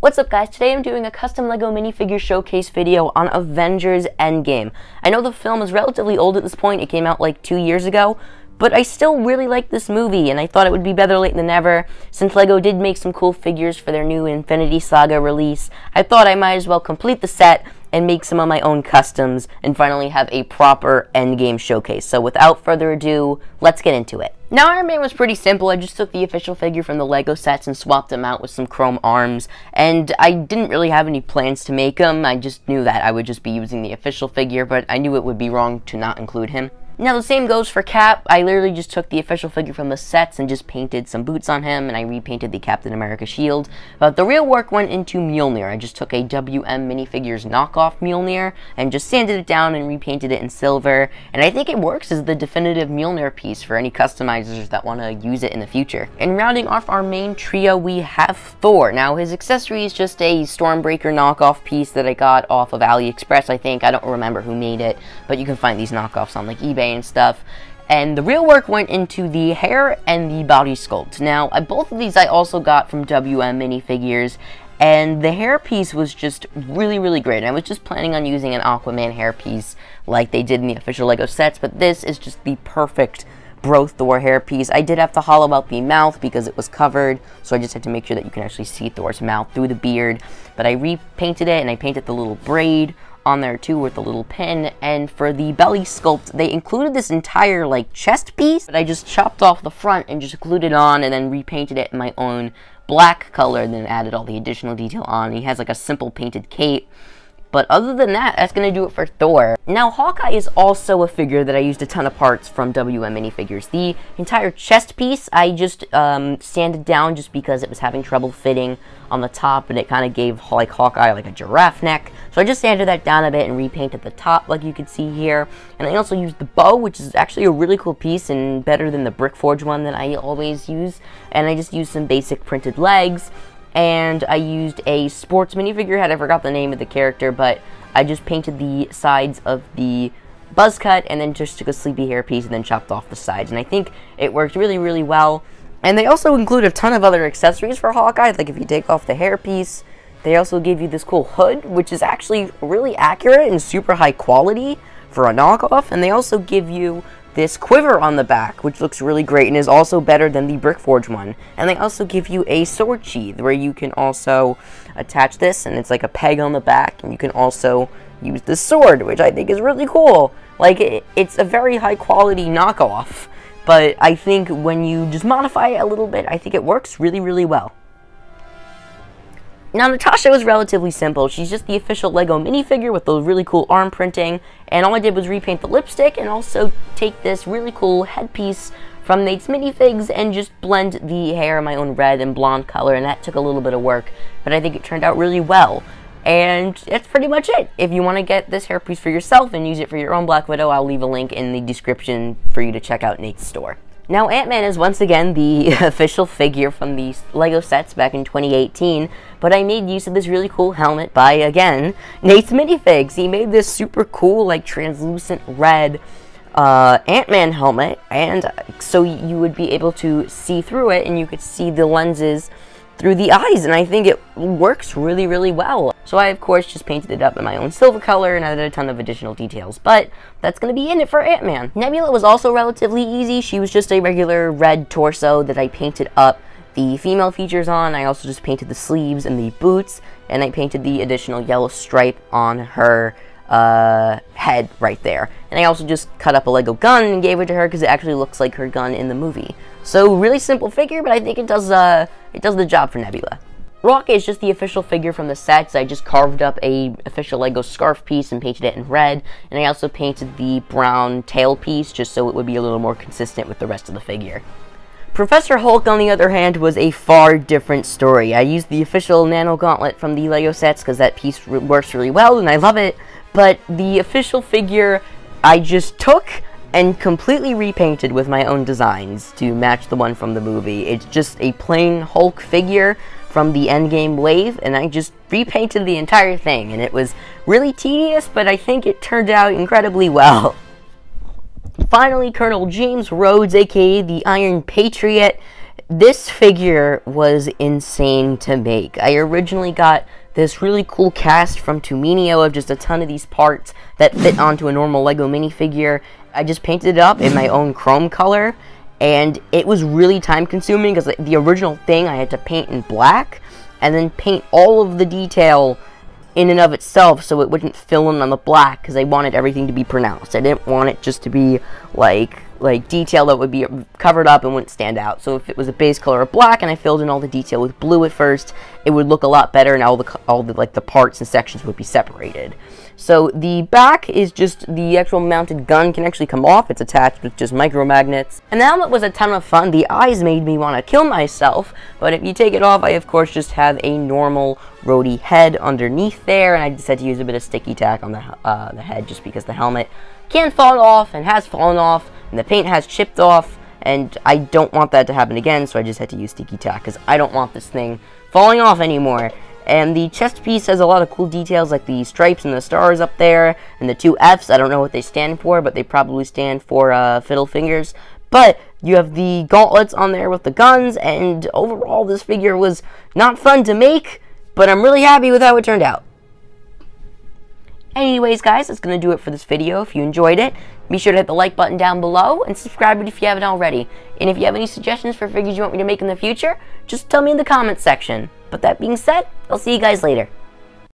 What's up guys, today I'm doing a custom LEGO minifigure showcase video on Avengers Endgame. I know the film is relatively old at this point, it came out like 2 years ago, but I still really like this movie, and I thought it would be better late than never. Since LEGO did make some cool figures for their new Infinity Saga release, I thought I might as well complete the set and make some of my own customs and finally have a proper Endgame showcase. So without further ado, let's get into it. Now, Iron Man was pretty simple. I just took the official figure from the LEGO sets and swapped him out with some chrome arms, and I didn't really have any plans to make him. I just knew that I would just be using the official figure, but I knew it would be wrong to not include him. Now, the same goes for Cap. I literally just took the official figure from the sets and just painted some boots on him, and I repainted the Captain America shield. But the real work went into Mjolnir. I just took a WM Minifigures knockoff Mjolnir and just sanded it down and repainted it in silver. And I think it works as the definitive Mjolnir piece for any customizers that want to use it in the future. And rounding off our main trio, we have Thor. Now, his accessory is just a Stormbreaker knockoff piece that I got off of AliExpress, I think. I don't remember who made it, but you can find these knockoffs on like eBay and stuff. And the real work went into the hair and the body sculpt. Now, both of these I also got from WM Minifigures, and the hair piece was just really great. I was just planning on using an Aquaman hair piece like they did in the official LEGO sets, but this is just the perfect Bro Thor hair piece. I did have to hollow out the mouth because it was covered, so I just had to make sure that you can actually see Thor's mouth through the beard. But I repainted it, and I painted the little braid on there too with the little pin. And for the belly sculpt, they included this entire like chest piece, but I just chopped off the front and just glued it on and then repainted it in my own black color, and then added all the additional detail on. He has like a simple painted cape. But other than that, that's going to do it for Thor. Now, Hawkeye is also a figure that I used a ton of parts from WM Minifigures. The entire chest piece, I just sanded down just because it was having trouble fitting on the top, and it kind of gave like Hawkeye like a giraffe neck. So I just sanded that down a bit and repainted the top like you can see here. And I also used the bow, which is actually a really cool piece and better than the Brick Forge one that I always use. And I just used some basic printed legs. And I used a sports minifigure head. I forgot the name of the character, but I just painted the sides of the buzz cut and then just took a sleepy hair piece and then chopped off the sides. And I think it worked really well. And they also include a ton of other accessories for Hawkeye. Like if you take off the hair piece, they also give you this cool hood, which is actually really accurate and super high quality for a knockoff. And they also give you this quiver on the back, which looks really great and is also better than the Brick Forge one. And they also give you a sword sheath where you can also attach this, and it's like a peg on the back, and you can also use the sword, which I think is really cool. Like, it's a very high quality knockoff, but I think when you just modify it a little bit, I think it works really well. Now, Natasha was relatively simple. She's just the official LEGO minifigure with those really cool arm printing, and all I did was repaint the lipstick and also take this really cool headpiece from Nate's Minifigs and just blend the hair in my own red and blonde color, and that took a little bit of work, but I think it turned out really well. And that's pretty much it. If you want to get this hairpiece for yourself and use it for your own Black Widow, I'll leave a link in the description for you to check out Nate's store. Now, Ant-Man is once again the official figure from the LEGO sets back in 2018, but I made use of this really cool helmet by, again, Nate's Minifigs. He made this super cool, like, translucent red Ant-Man helmet, and so you would be able to see through it, and you could see the lenses through the eyes, and I think it works really well. So I, of course, just painted it up in my own silver color and added a ton of additional details, but that's going to be in it for Ant-Man. Nebula was also relatively easy. She was just a regular red torso that I painted up the female features on. I also just painted the sleeves and the boots, and I painted the additional yellow stripe on her head right there. And I also just cut up a LEGO gun and gave it to her because it actually looks like her gun in the movie. So really simple figure, but I think it does the job for Nebula. Rocket is just the official figure from the sets. I just carved up a official LEGO scarf piece and painted it in red, and I also painted the brown tail piece just so it would be a little more consistent with the rest of the figure. Professor Hulk, on the other hand, was a far different story. I used the official Nano Gauntlet from the LEGO sets because that piece works really well and I love it, but the official figure I just took and completely repainted with my own designs to match the one from the movie. It's just a plain Hulk figure from the Endgame wave, and I just repainted the entire thing, and it was really tedious, but I think it turned out incredibly well. Finally, Colonel James Rhodes, aka the Iron Patriot, This figure was insane to make. I originally got this really cool cast from Tuminio of just a ton of these parts that fit onto a normal Lego minifigure. I just painted it up in my own chrome color, and it was really time consuming because the original thing I had to paint in black and then paint all of the detail in and of itself so it wouldn't fill in on the black because I wanted everything to be pronounced. I didn't want it just to be like detail that would be covered up and wouldn't stand out. So if it was a base color of black and I filled in all the detail with blue at first, it would look a lot better and all the like the parts and sections would be separated. So the back is just the actual mounted gun can actually come off. It's attached with just micro magnets. And the helmet was a ton of fun. The eyes made me want to kill myself, but if you take it off, I of course just have a normal roadie head underneath there, and I just had to use a bit of sticky tack on the head just because the helmet can fall off and has fallen off, and the paint has chipped off, and I don't want that to happen again, so I just had to use sticky tack because I don't want this thing falling off anymore. And the chest piece has a lot of cool details like the stripes and the stars up there, and the two F's. I don't know what they stand for, but they probably stand for fiddle fingers. But you have the gauntlets on there with the guns, and overall this figure was not fun to make, but I'm really happy with how it turned out. Anyways, guys, that's going to do it for this video. If you enjoyed it, be sure to hit the like button down below and subscribe if you haven't already. And if you have any suggestions for figures you want me to make in the future, just tell me in the comments section. But that being said, I'll see you guys later.